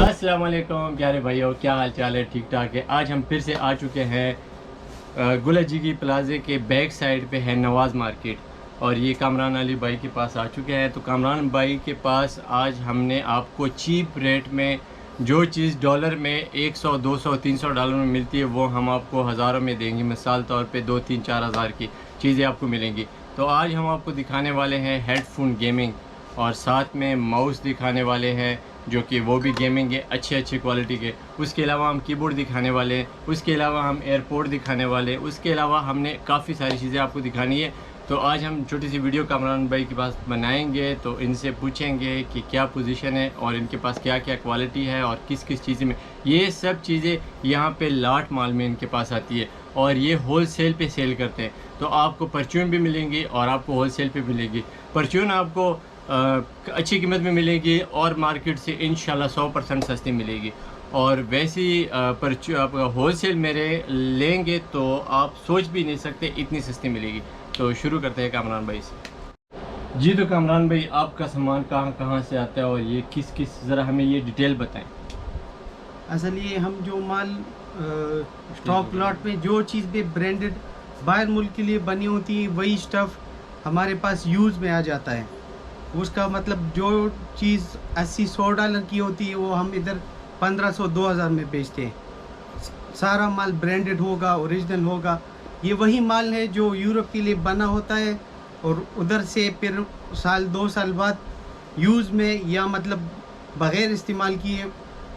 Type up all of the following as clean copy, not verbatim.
अस्सलामुअलैकुम प्यारे भाइयों, क्या हाल चाल है? ठीक ठाक है। आज हम फिर से आ चुके हैं गुलाजी की प्लाजे के बैक साइड पे है नवाज़ मार्केट, और ये कामरान अली भाई के पास आ चुके हैं। तो कामरान भाई के पास आज हमने आपको चीप रेट में जो चीज़ डॉलर में 100, 200, 300 डॉलर में मिलती है वो हम आपको हज़ारों में देंगे। मिसाल तौर पे 2, 3, 4 हज़ार की चीज़ें आपको मिलेंगी। तो आज हम आपको दिखाने वाले हैं हेडफोन गेमिंग, और साथ में माउस दिखाने वाले हैं जो कि वो भी गेमिंग है, अच्छी क्वालिटी के। उसके अलावा हम कीबोर्ड दिखाने वाले हैं, उसके अलावा हम एयरपोर्ट दिखाने वाले हैं, उसके अलावा हमने काफ़ी सारी चीज़ें आपको दिखानी है। तो आज हम छोटी सी वीडियो कामरान भाई के पास बनाएंगे, तो इनसे पूछेंगे कि क्या पोजीशन है और इनके पास क्या क्या क्वालिटी है और किस किस चीज़ में। ये सब चीज़ें यहाँ पे लाट माल में इनके पास आती है, और ये होल सेल पर सेल करते हैं। तो आपको परचून भी मिलेंगी और आपको होल सेल पर मिलेगी। परचून आपको अच्छी कीमत में मिलेगी और मार्केट से इंशाल्लाह 100% सस्ती मिलेगी। और वैसी आप होल सेल मेरे लेंगे तो आप सोच भी नहीं सकते इतनी सस्ती मिलेगी। तो शुरू करते हैं कामरान भाई से। जी तो कामरान भाई, आपका सामान कहाँ से आता है और ये किस किस, ज़रा हमें ये डिटेल बताएं। असल ये हम जो माल स्टॉक प्लॉट में जो चीज़ भी ब्रांडेड बाहर मुल्क के लिए बनी होती है वही स्टफ़ हमारे पास यूज़ में आ जाता है। उसका मतलब जो चीज़ 80-100 डॉलर की होती है वो हम इधर 1500-2000 में बेचते हैं। सारा माल ब्रांडेड होगा, ओरिजिनल होगा। ये वही माल है जो यूरोप के लिए बना होता है और उधर से फिर साल 2 साल बाद यूज़ में या मतलब बग़ैर इस्तेमाल किए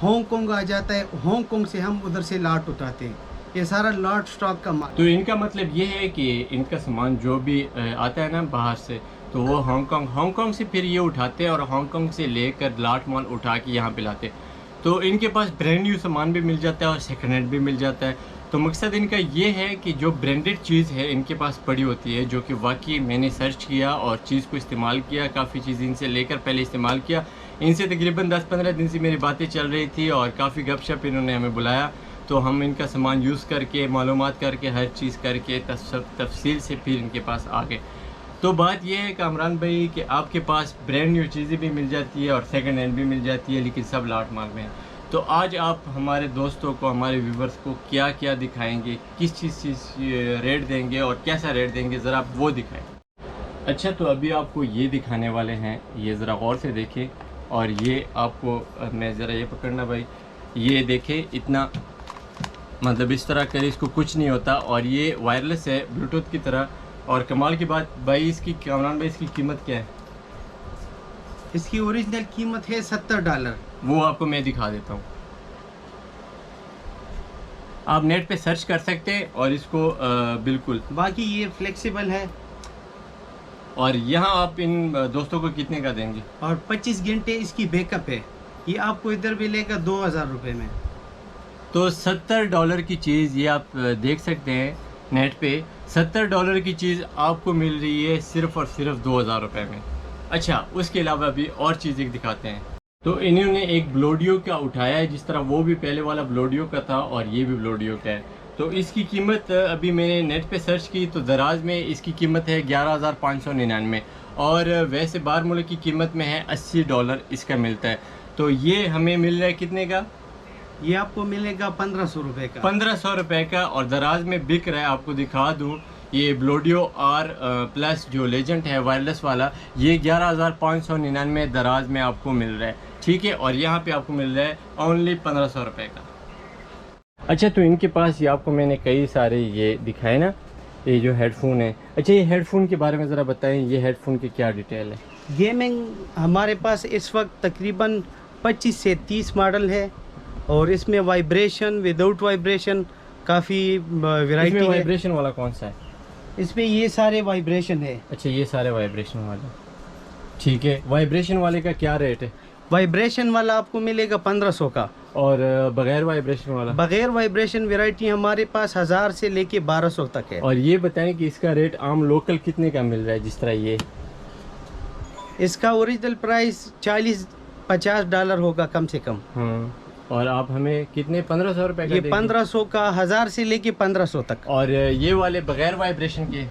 हांगकांग आ जाता है। हांगकांग से हम उधर से लाट उठाते हैं। ये सारा लॉट स्टॉक का माल। तो इनका मतलब ये है कि इनका सामान जो भी आता है ना बाहर से, तो वो हांगकांग से फिर ये उठाते हैं और हांगकांग से लेकर लाट माल उठा के यहाँ पे लाते हैं। तो इनके पास ब्रांड न्यू सामान भी मिल जाता है और सेकंड हैंड भी मिल जाता है। तो मकसद इनका ये है कि जो ब्रांडेड चीज़ है इनके पास पड़ी होती है, जो कि वाकई मैंने सर्च किया और चीज़ को इस्तेमाल किया, काफ़ी चीज़ इनसे लेकर पहले इस्तेमाल किया। इनसे तकरीबन 10-15 दिन से मेरी बातें चल रही थी और काफ़ी गपशप इन्होंने हमें बुलाया। तो हम इनका सामान यूज़ करके, मालूमात करके, हर चीज़ करके तफसील से फिर इनके पास आ गए। तो बात यह है कामरान भाई कि आपके पास ब्रांड न्यू चीज़ें भी मिल जाती है और सेकंड हैंड भी मिल जाती है, लेकिन सब लाट माल में है। तो आज आप हमारे दोस्तों को, हमारे व्यूवर्स को क्या क्या दिखाएंगे, किस चीज़ रेट देंगे और कैसा रेट देंगे, ज़रा आप वो दिखाएं। अच्छा, तो अभी आपको ये दिखाने वाले हैं, ये ज़रा गौर से देखें। और ये आपको मैं ज़रा ये पकड़ना भाई, ये देखें, इतना मतलब इस तरह करे इसको कुछ नहीं होता, और ये वायरलेस है ब्लूटूथ की तरह। और कमाल की बात भाई, इसकी कामरान भाई इसकी कीमत क्या है? इसकी ओरिजिनल कीमत है $70। वो आपको मैं दिखा देता हूँ। आप नेट पे सर्च कर सकते हैं और इसको बिल्कुल। बाकी ये फ्लेक्सिबल है। और यहाँ आप इन दोस्तों को कितने का देंगे? और 25 घंटे इसकी बैकअप है। ये आपको इधर मिलेगा 2000 रुपये में। तो $70 की चीज़ ये आप देख सकते हैं नेट पे। $70 की चीज़ आपको मिल रही है सिर्फ़ और सिर्फ 2000 रुपये में। अच्छा, उसके अलावा भी और चीज़ें दिखाते हैं। तो इन्होंने एक ब्लोडियो का उठाया है, जिस तरह वो भी पहले वाला ब्लोडियो का था और ये भी ब्लोडियो का है। तो इसकी कीमत अभी मैंने नेट पे सर्च की तो दराज में इसकी कीमत है 11,599, और वैसे बाहर मुल्क की कीमत में है $80 इसका मिलता है। तो ये हमें मिल रहा है कितने का? ये आपको मिलेगा 1500 रुपये का। 1500 रुपये का। और दराज में बिक रहा है, आपको दिखा दूँ, ये ब्लोडियो R+ जो लेजेंड है वायरलेस वाला, ये 11,599 दराज में आपको मिल रहा है, ठीक है। और यहाँ पे आपको मिल रहा है ओनली 1500 रुपये का। अच्छा, तो इनके पास ये आपको मैंने कई सारे ये दिखाए ना, ये जो हेडफोन है। अच्छा, ये हेडफोन के बारे में ज़रा बताएं, ये हेडफोन की क्या डिटेल है? गेमिंग हमारे पास इस वक्त तकरीबन 25 से 30 मॉडल है, और इसमें वाइब्रेशन, विदाउट वाइब्रेशन काफ़ी वैरायटी है। वाइब्रेशन वाला कौन सा है? इसमें ये सारे वाइब्रेशन है। अच्छा, ये सारे वाइब्रेशन वाले, ठीक है। वाइब्रेशन वाले का क्या रेट है? वाइब्रेशन वाला आपको मिलेगा 1500 का, और बगैर वाइब्रेशन वाला? बगैर वाइब्रेशन वैरायटी हमारे पास 1000 से लेके 1200 तक है। और ये बताएं कि इसका रेट आम लोकल कितने का मिल रहा है? जिस तरह ये इसका ओरिजिनल प्राइस $40-50 होगा कम से कम। हाँ, और आप हमें कितने 1500 रुपए का ये देंगे? 1500 का, 1000 से लेके 1500 तक। और ये वाले बगैर वाइब्रेशन के,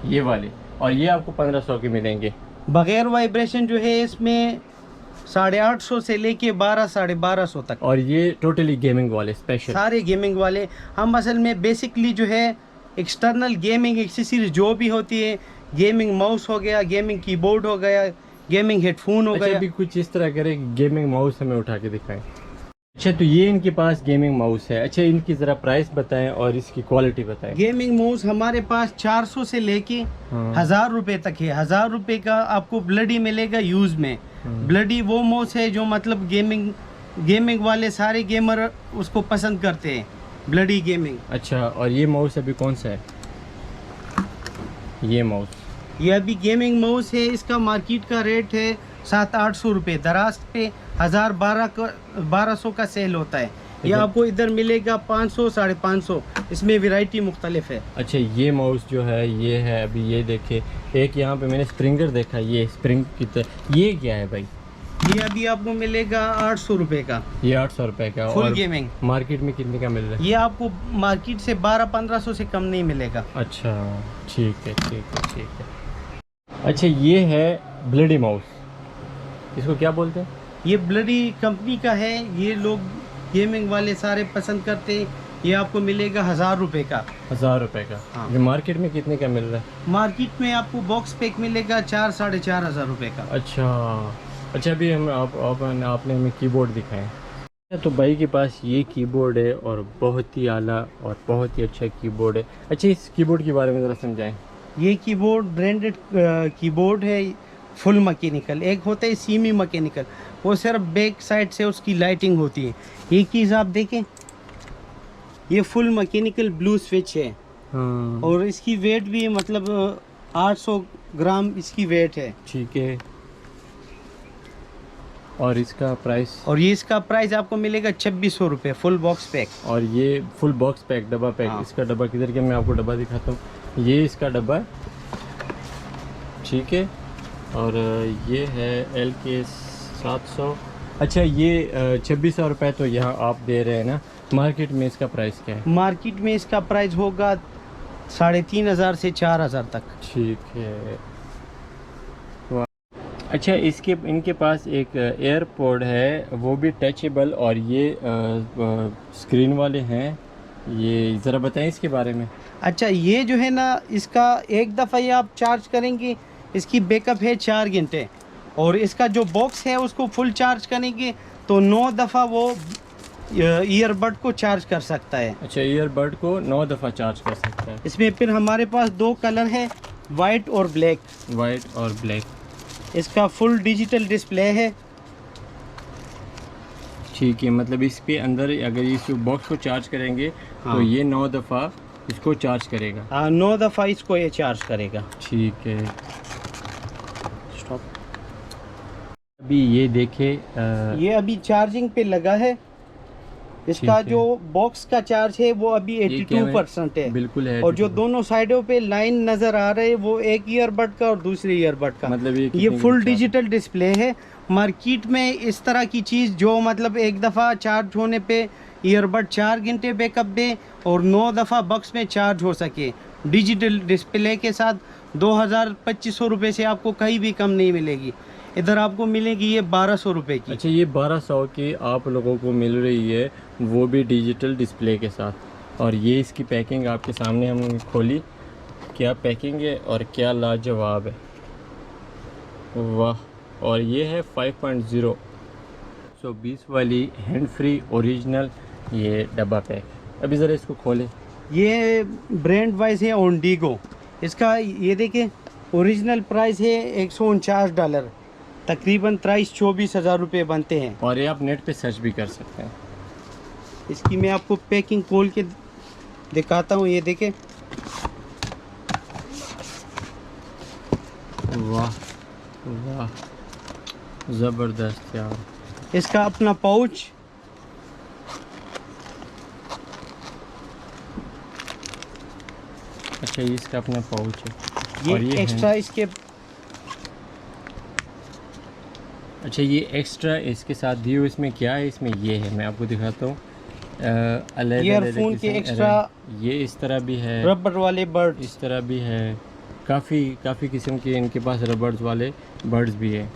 ये वाले, और ये आपको 1500 के मिलेंगे। बगैर वाइब्रेशन जो है इसमें 850 से लेके 1200-1250 तक। और ये टोटली गेमिंग वाले स्पेशल? सारे गेमिंग वाले। हम असल में बेसिकली जो है एक्सटर्नल गेमिंग एक्सेसरीज जो भी होती है, गेमिंग माउस हो गया, गेमिंग कीबोर्ड हो गया, गेमिंग हेडफोन हो अच्छा, गया। अभी कुछ इस तरह करें कि गेमिंग माउस हमें उठा के दिखाएं। अच्छा, तो ये इनके पास गेमिंग माउस है। अच्छा, इनकी ज़रा प्राइस बताएं और इसकी क्वालिटी बताएं। गेमिंग माउस हमारे पास 400 से लेके हाँ। 1000 रुपए तक है। 1000 रुपए का आपको ब्लडी मिलेगा यूज में। ब्लडी वो माउस है जो मतलब गेमिंग वाले सारे गेमर उसको पसंद करते हैं, ब्लडी गेमिंग। अच्छा, और ये माउस अभी कौन सा है? ये माउस, ये अभी गेमिंग माउस है, इसका मार्केट का रेट है 700-800 रुपये। दराज पे 1200 का सेल होता है। ये आपको इधर मिलेगा 500-550। इसमें वैरायटी मुख्तलिफ है। अच्छा, ये माउस जो है ये है, अभी ये देखे, एक यहाँ पे मैंने स्प्रिंगर देखा, ये स्प्रिंग की तरह, ये क्या है भाई? ये अभी आपको मिलेगा 800 रुपये का। ये 800 रुपये का। फुल और गेमिंग मार्केट में कितने का मिल रहा है? ये आपको मार्केट से 1200-1500 से कम नहीं मिलेगा। अच्छा, ठीक है, ठीक है, ठीक है। अच्छा, ये है ब्लडी माउस, इसको क्या बोलते हैं? ये ब्लडी कंपनी का है। ये लोग गेमिंग वाले सारे पसंद करते हैं। ये आपको मिलेगा 1000 रुपये का। 1000 रुपये का। हाँ। ये मार्केट में कितने का मिल रहा है? मार्केट में आपको बॉक्स पैक मिलेगा 4-4.5 रुपये का। अच्छा। अच्छा, अभी हम आपने हमें कीबोर्ड दिखाएं। तो भाई के पास ये कीबोर्ड है और बहुत ही आला और बहुत ही अच्छा कीबोर्ड है। अच्छा, इस कीबोर्ड के बारे में ज़रा समझाएं। ये कीबोर्ड ब्रांडेड कीबोर्ड है, फुल मैकेनिकल। एक होता है सीमी मैकेनिकल, वो सिर्फ बैक साइड से उसकी लाइटिंग होती है। ये चीज़ आप देखें, ये फुल मैकेनिकल ब्लू स्विच है। हाँ। और इसकी वेट भी मतलब 800 ग्राम इसकी वेट है। ठीक है। और इसका प्राइस? और ये इसका प्राइस आपको मिलेगा 2600 रुपये, फुल बॉक्स पैक। और ये फुल बॉक्स पैक, डब्बा पैक। हाँ। इसका डब्बा किधर के, मैं आपको डब्बा दिखाता हूँ। ये इसका डब्बा है, ठीक है। और ये है LK 700। अच्छा, ये 2600 रुपये तो यहाँ आप दे रहे हैं ना, मार्केट में इसका प्राइस क्या है? मार्केट में इसका प्राइस होगा 3500 से 4000 तक। ठीक है। अच्छा, इनके पास एक एयरपोर्ट है, वो भी टचेबल, और ये स्क्रीन वाले हैं। ये ज़रा बताएं इसके बारे में। अच्छा, ये जो है ना, इसका एक दफ़ा ये आप चार्ज करेंगे, इसकी बैकअप है 4 घंटे। और इसका जो बॉक्स है उसको फुल चार्ज करेंगे तो 9 दफ़ा वो ईयरबड को चार्ज कर सकता है। अच्छा, ईयरबड को 9 दफ़ा चार्ज कर सकता है। इसमें फिर हमारे पास 2 कलर है, वाइट और ब्लैक। वाइट और ब्लैक। इसका फुल डिजिटल डिस्प्ले है। ठीक है, मतलब इस पे अंदर अगर इस बॉक्स को चार्ज करेंगे हाँ। तो ये 9 दफ़ा इसको चार्ज करेगा। 9 दफ़ा इसको ये चार्ज करेगा। ठीक है। स्टॉप। अभी ये देखे, ये अभी चार्जिंग पे लगा है। इसका ठीक है। जो बॉक्स का चार्ज है वो अभी ये क्या 82% है। बिल्कुल है। और जो दोनों साइडों पे लाइन नजर आ रहे हैं वो एक ईयरबड का और दूसरे ईयरबड का। मतलब ये ये कितने फुल की चार्ज? डिजिटल डिस्प्ले है। मार्केट में इस तरह की चीज़ जो मतलब एक दफ़ा चार्ज होने पे ईयरबड 4 घंटे बैकअप दे और 9 दफ़ा बॉक्स में चार्ज हो सके, डिजिटल डिस्प्ले के साथ 2000-2500 रुपये से आपको कहीं भी कम नहीं मिलेगी। इधर आपको मिलेगी ये 1200 रुपये की। अच्छा, ये 1200 की आप लोगों को मिल रही है, वो भी डिजिटल डिस्प्ले के साथ। और ये इसकी पैकिंग आपके सामने हमने खोली, क्या पैकिंग है और क्या लाजवाब है, वाह। और ये है 5.0 120 वाली हैंड फ्री ओरिजिनल ये डब्बा पैक। अभी ज़रा इसको खोलें। ये ब्रांड वाइज है ओंडीगो। इसका ये देखिए ओरिजिनल प्राइस है $149, तकरीबन 23-24 हज़ार रुपये बनते हैं। और ये आप नेट पे सर्च भी कर सकते हैं। इसकी मैं आपको पैकिंग खोल के दिखाता हूँ। ये देखें, वाह वाह, ज़बरदस्त यार। इसका अपना पाउच, अच्छा ये इसका अपना पाउच है। और ये ये एक्स्ट्रा इसके अच्छा ये एक्स्ट्रा इसके साथ दिए हुए इसमें क्या है, इसमें ये है, मैं आपको दिखाता हूँ। ईयरफोन के एक्स्ट्रा ये इस तरह भी है, रबर वाले बर्ड्स, इस तरह भी है, काफ़ी किस्म के इनके पास रबर्स वाले बर्ड्स भी है।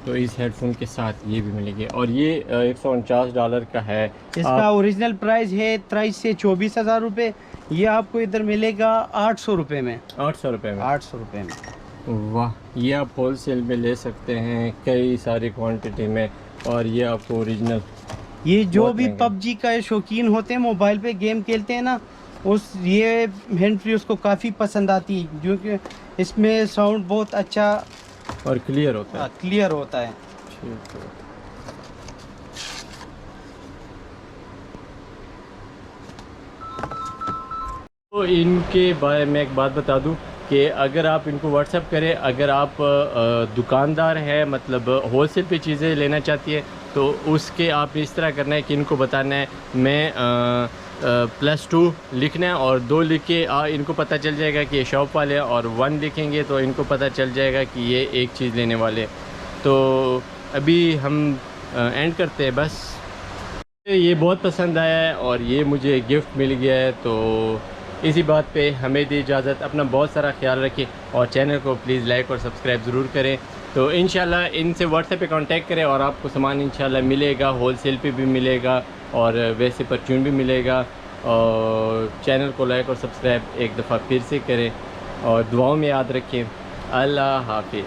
तो इस हेडफोन के साथ ये भी मिलेंगे और ये $149 का है। इसका ओरिजिनल प्राइस है 23 से 24,000 रुपये। ये आपको इधर मिलेगा 800 रुपये में। 800 रुपये में। 800 रुपये में। वाह, ये आप होलसेल में ले सकते हैं कई सारी क्वांटिटी में, और ये आपको ओरिजिनल। ये जो बहुत भी महंगा। पबजी का शौकीन होते हैं, मोबाइल पे गेम खेलते हैं ना, उस ये हैंड फ्री उसको काफ़ी पसंद आती है, क्योंकि इसमें साउंड बहुत अच्छा और क्लियर होता है। क्लियर होता है। ठीक है। तो इनके बारे में एक बात बता दूं कि अगर आप इनको व्हाट्सएप करें, अगर आप दुकानदार हैं, मतलब होलसेल पे चीज़ें लेना चाहती है, तो उसके आप इस तरह करना है कि इनको बताना है मैं +2 लिखना है और 2 लिख के इनको पता चल जाएगा कि ये शॉप वाले हैं, और 1 लिखेंगे तो इनको पता चल जाएगा कि ये एक चीज़ लेने वाले। तो अभी हम एंड करते हैं बस। ये बहुत पसंद आया है और ये मुझे गिफ्ट मिल गया है, तो इसी बात पे हमें दी इजाज़त। अपना बहुत सारा ख्याल रखें और चैनल को प्लीज़ लाइक और सब्सक्राइब ज़रूर करें। तो इंशाल्लाह इनसे व्हाट्सएप पे कांटेक्ट करें और आपको सामान इंशाल्लाह मिलेगा, होलसेल पे भी मिलेगा और वैसे परचून भी मिलेगा। और चैनल को लाइक और सब्सक्राइब एक दफ़ा फिर से करें और दुआओं में याद रखें। अल्लाह हाफिज़।